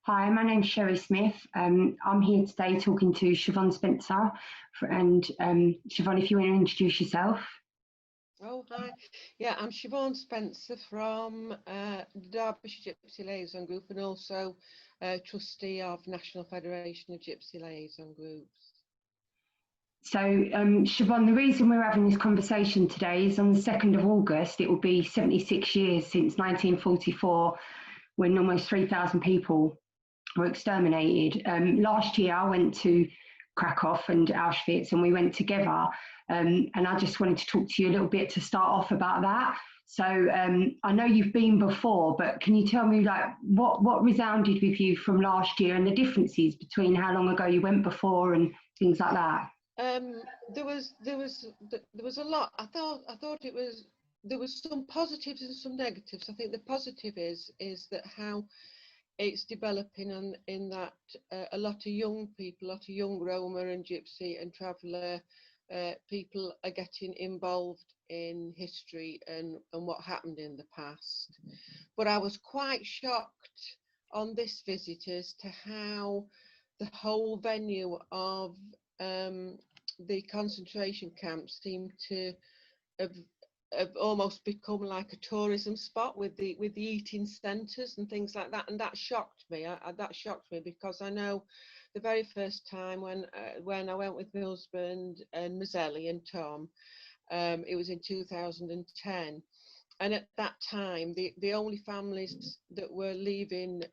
Hi, my name's Sherrie Smith. I'm here today talking to Siobhan Spencer. And Siobhan, if you want to introduce yourself. Oh, hi. Yeah, I'm Siobhan Spencer from the Derbyshire Gypsy Liason Group and also trustee of National Federation of Gypsy Liason Groups. So, Siobhan, the reason we're having this conversation today is on the 2nd of August, it will be 76 years since 1944, when almost 3,000 people were exterminated. Last year, I went to Krakow and Auschwitz, and we went together. And I just wanted to talk to you a little bit to start off about that. So I know you've been before, but can you tell me like what resounded with you from last year and the differences between how long ago you went before and things like that? There was a lot. I thought there was some positives and some negatives. I think the positive is that how it's developing in that a lot of young people, a lot of young Roma and Gypsy and traveller people are getting involved in history and what happened in the past. But I was quite shocked on this visit as to how the whole venue of the concentration camps seemed to have almost become like a tourism spot with the eating centres and things like that, and that shocked me. That shocked me because I know the very first time when I went with my husband and Mazzelli and Tom, it was in 2010, and at that time the only families that were leaving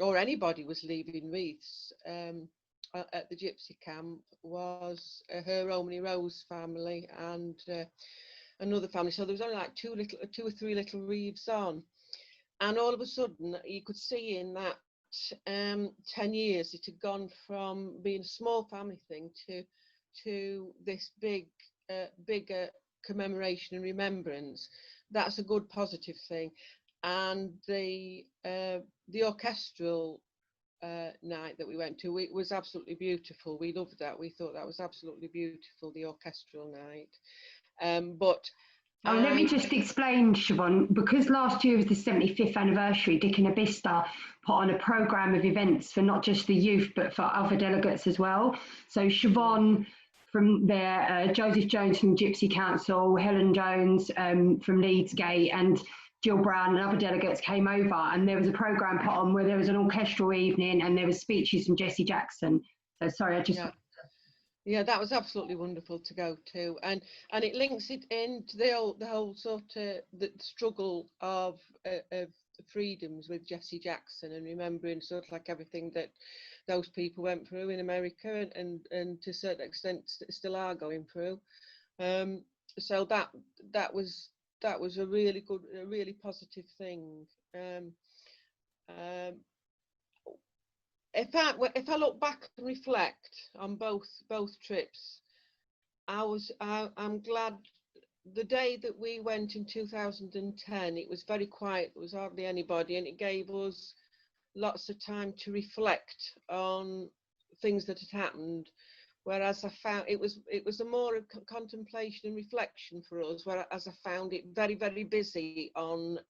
or anybody was leaving wreaths at the Gypsy camp was her Romany Rose family and another family. So there was only like two or three little wreaths on, and all of a sudden you could see in that 10 years it had gone from being a small family thing to this bigger commemoration and remembrance. That's a good positive thing. And the orchestral night that we went to, it was absolutely beautiful. We loved that. We thought that was absolutely beautiful, the orchestral night. Let me just explain, Siobhan, because last year was the 75th anniversary, Dick and Abista put on a programme of events for not just the youth, but for other delegates as well. So Siobhan from there, Joseph Jones from Gypsy Council, Helen Jones from Leeds Gate, and Jill Brown and other delegates came over, and there was a programme put on where there was an orchestral evening and there was speeches from Jesse Jackson. So sorry, I just... Yeah, that was absolutely wonderful to go to, and it links it into the whole sort of the struggle of freedoms with Jesse Jackson, and remembering sort of like everything that those people went through in America and to a certain extent still are going through. So that was a really good, a really positive thing. If I look back and reflect on both trips, I'm glad. The day that we went in 2010, it was very quiet. There was hardly anybody, and it gave us lots of time to reflect on things that had happened. Whereas I found it was a more contemplation and reflection for us. Whereas I found it very, very busy on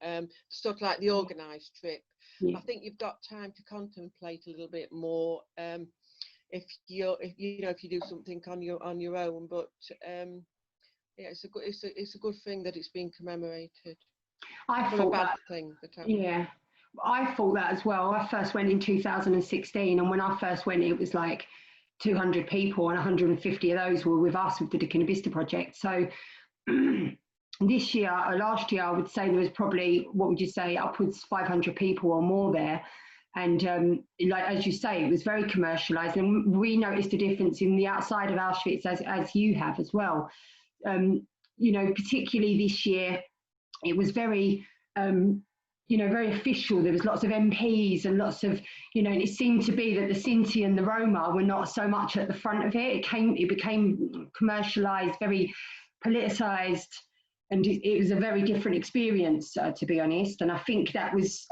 stuff like the organised trip. Yeah. I think you've got time to contemplate a little bit more if you do something on your own. But yeah, it's a good thing that it's being commemorated. I thought that thing that happened. Yeah, I thought that as well. I first went in 2016, and when I first went, it was like 200 people, and 150 of those were with us with the Dick and Abista project. So this year, or last year, I would say there was probably, what would you say, upwards 500 people or more there. And like as you say, it was very commercialised, and we noticed a difference in the outside of Auschwitz as you have as well. Particularly this year, it was very very official. There was lots of MPs and lots of, and it seemed to be that the Sinti and the Roma were not so much at the front of it. It became commercialised, very politicised, and it was a very different experience, to be honest. And I think that was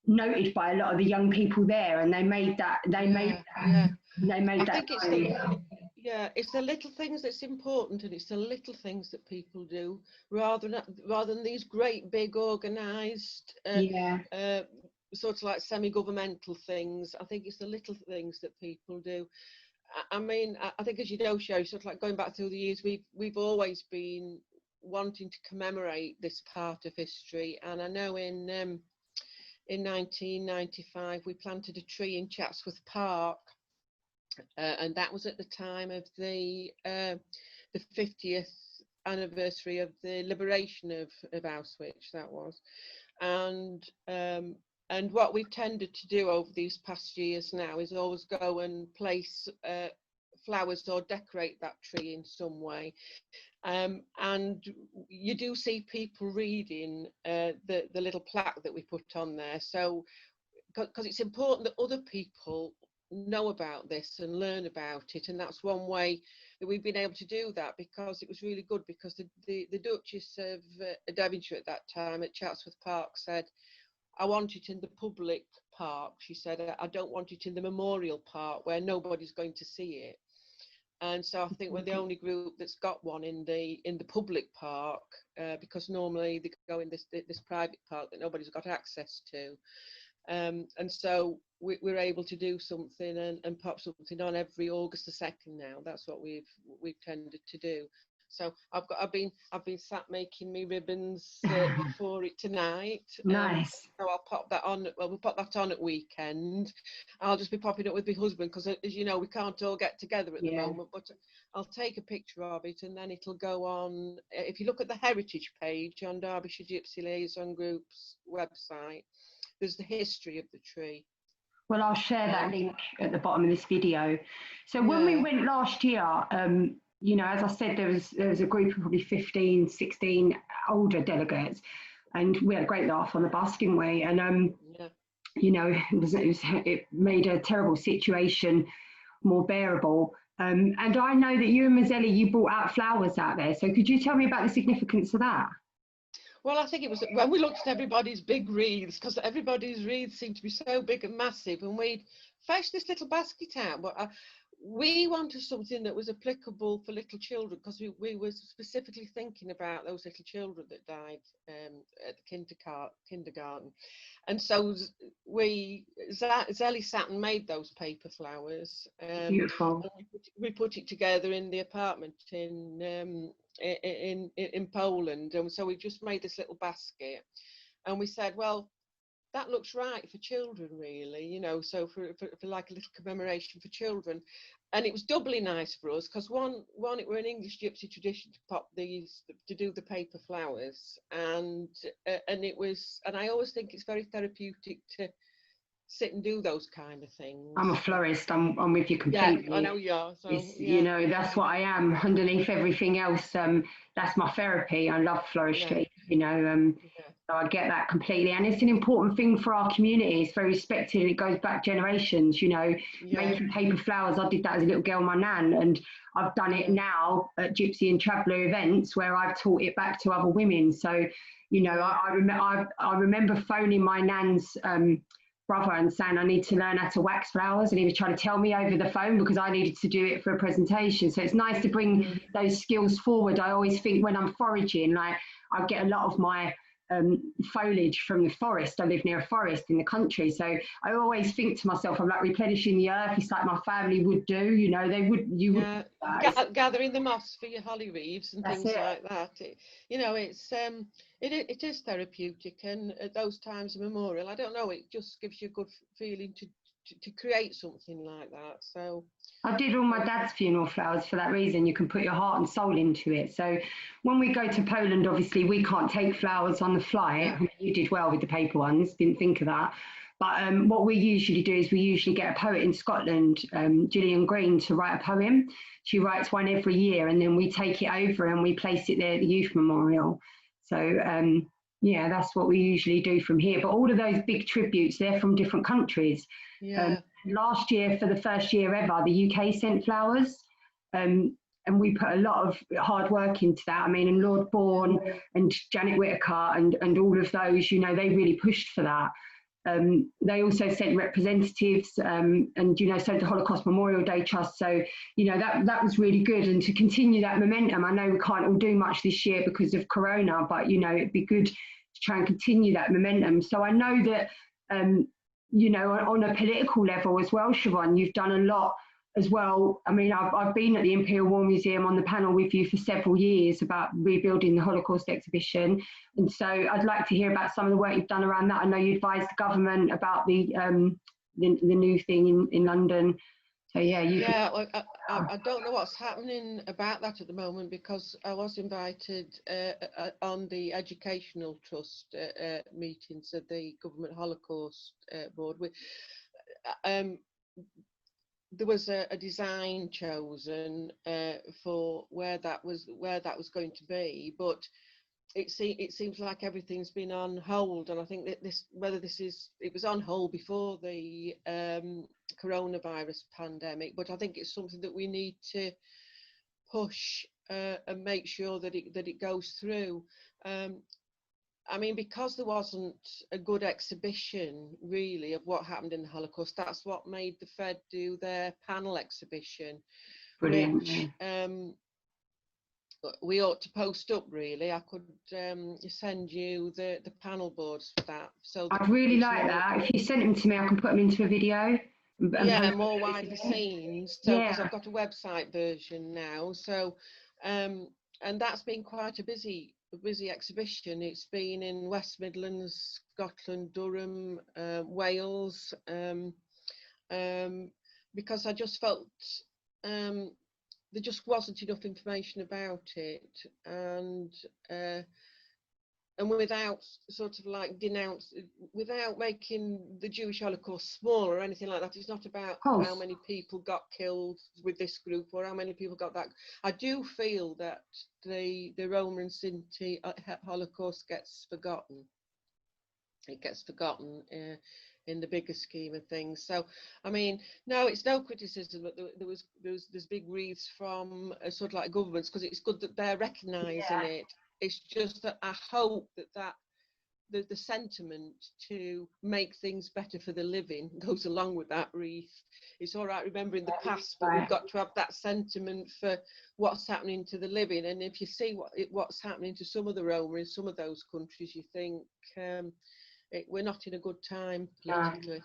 noted by a lot of the young people there, and they made that. It's the little things that's important, and it's the little things that people do rather than these great big organised sort of like semi-governmental things. I think it's the little things that people do. I mean, I think, as you know, Sherrie, sort of like going back through the years, we've always been wanting to commemorate this part of history. And I know in 1995 we planted a tree in Chatsworth Park, and that was at the time of the 50th anniversary of the liberation of Auschwitz. That was, and what we've tended to do over these past years now is always go and place flowers or decorate that tree in some way. And you do see people reading the little plaque that we put on there. So, because it's important that other people know about this and learn about it, and that's one way that we've been able to do that, because it was really good, because the Duchess of Devonshire at that time at Chatsworth Park said, I want it in the public park. She said, I don't want it in the memorial park where nobody's going to see it. And so I think we're the only group that's got one in the public park, because normally they go in this private park that nobody's got access to. And so we're able to do something and pop something on every August the 2nd now. That's what we've tended to do. So I've been sat making me ribbons for it tonight. Nice. So I'll pop that on. Well, we'll pop that on at weekend. I'll just be popping up with my husband, because, as you know, we can't all get together at the moment. But I'll take a picture of it, and then it'll go on. If you look at the heritage page on Derbyshire Gypsy Liaison Group's website, there's the history of the tree. Well, I'll share that link at the bottom of this video. So when we went last year, you know, as I said, there was a group of probably 15, 16 older delegates, and we had a great laugh on the bus, didn't we? And you know, it made a terrible situation more bearable. And I know that you and Mazzeli, you brought out flowers out there. So could you tell me about the significance of that? Well, I think it was when we looked at everybody's big wreaths, because everybody's wreaths seemed to be so big and massive, and we'd fetched this little basket out. But we wanted something that was applicable for little children, because we were specifically thinking about those little children that died at the kindergarten. And so Zelly sat and made those paper flowers. Beautiful. We put it together in the apartment in Poland, and so we just made this little basket, and we said, well, that looks right for children, really, you know, so for like a little commemoration for children. And it was doubly nice for us, because one it were an English gypsy tradition to do the paper flowers, and it was, and I always think it's very therapeutic to sit and do those kind of things. I'm a florist. I'm with you completely. Yeah, I know you are. So, you know, that's what I am. Underneath everything else, that's my therapy. I love floristry. You know, so I get that completely, and it's an important thing for our community. It's very respected, and it goes back generations. You know, making paper flowers. I did that as a little girl, my nan, and I've done it now at Gypsy and Traveller events where I've taught it back to other women. So, you know, I remember phoning my nan's brother and saying I need to learn how to wax flowers, and he was trying to tell me over the phone because I needed to do it for a presentation. So it's nice to bring those skills forward. I always think when I'm foraging, like I get a lot of my foliage from the forest. I live near a forest in the country, so I always think to myself, I'm like replenishing the earth. It's like my family would do, you know. They would, gathering the moss for your holly wreaths and things like that. You know, it is therapeutic, and at those times of memorial, I don't know, it just gives you a good feeling to create something like that. So I did all my dad's funeral flowers for that reason. You can put your heart and soul into it. So when we go to Poland, obviously we can't take flowers on the flight. I mean, you did well with the paper ones, didn't think of that. But what we usually do is we usually get a poet in Scotland, Gillian Green, to write a poem. She writes one every year, and then we take it over and we place it there at the Youth Memorial. So yeah, that's what we usually do from here. But all of those big tributes, they're from different countries. Last year, for the first year ever, the UK sent flowers, and we put a lot of hard work into that. I mean, and Lord Bourne and Janet Whittaker and all of those, you know, they really pushed for that. They also sent representatives, and, you know, so the Holocaust Memorial Day Trust. So, you know, that was really good. And to continue that momentum, I know we can't all do much this year because of Corona, but, you know, it'd be good to try and continue that momentum. So I know that you know, on a political level as well, Siobhan, you've done a lot as well. I mean, I've been at the Imperial War Museum on the panel with you for several years about rebuilding the Holocaust exhibition. And so I'd like to hear about some of the work you've done around that. I know you advised the government about the new thing in London. So yeah, I don't know what's happening about that at the moment, because I was invited on the Educational Trust meetings of the Government Holocaust Board. There was a design chosen for where that was going to be, but it seems like everything's been on hold, and I think that it was on hold before the coronavirus pandemic, but I think it's something that we need to push and make sure that it goes through. I mean, because there wasn't a good exhibition really of what happened in the Holocaust, that's what made the Fed do their panel exhibition. Brilliant. Which we ought to post up really. I could send you the panel boards for that. So I'd really like that. If you sent them to me, I can put them into a video. Yeah, more widely seen. So because I've got a website version now. So and that's been quite a busy exhibition. It's been in West Midlands, Scotland, Durham, Wales, because I just felt there just wasn't enough information about it, and without sort of like without making the Jewish Holocaust small or anything like that. It's not about how many people got killed with this group or how many people got that. I do feel that the Roma and Sinti Holocaust gets forgotten. It gets forgotten in the bigger scheme of things. So, I mean, no, it's no criticism that there's big wreaths from sort of like governments, because it's good that they're recognising it. It's just that I hope that the sentiment to make things better for the living goes along with that wreath. It's all right remembering the past, but we've got to have that sentiment for what's happening to the living. And if you see what's happening to some of the Roma in some of those countries, you think we're not in a good time politically.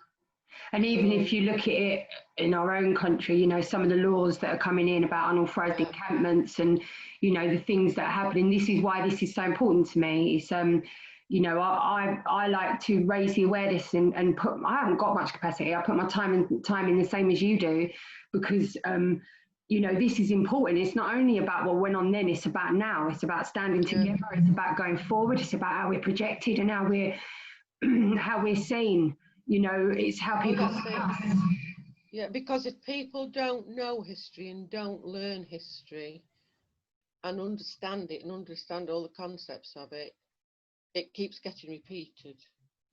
And even if you look at it in our own country, you know, some of the laws that are coming in about unauthorised encampments and, you know, the things that are happening. This is why this is so important to me. It's, you know, I like to raise the awareness and put, I haven't got much capacity. I put my time in the same as you do, because, you know, this is important. It's not only about what went on then, it's about now. It's about standing together. It's about going forward. It's about how we're projected and how we're seen. You know, it's how people Yeah, because if people don't know history and don't learn history and understand it and understand all the concepts of it, it keeps getting repeated.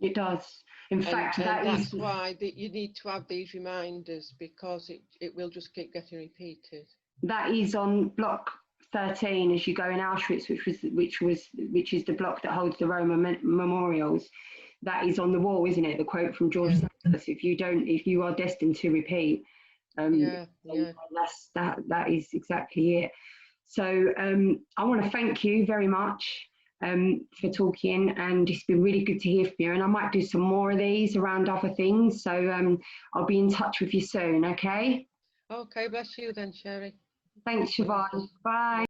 It does. In fact, that's why you need to have these reminders, because it will just keep getting repeated. That is on block 13 as you go in Auschwitz, which is the block that holds the Roma memorials. That is on the wall, isn't it? The quote from George Sanders: "If you are destined to repeat." That is exactly it. So I want to thank you very much for talking, and it's been really good to hear from you. And I might do some more of these around other things. So I'll be in touch with you soon. Okay. Okay. Bless you then, Sherrie. Thanks, Siobhan. Bye.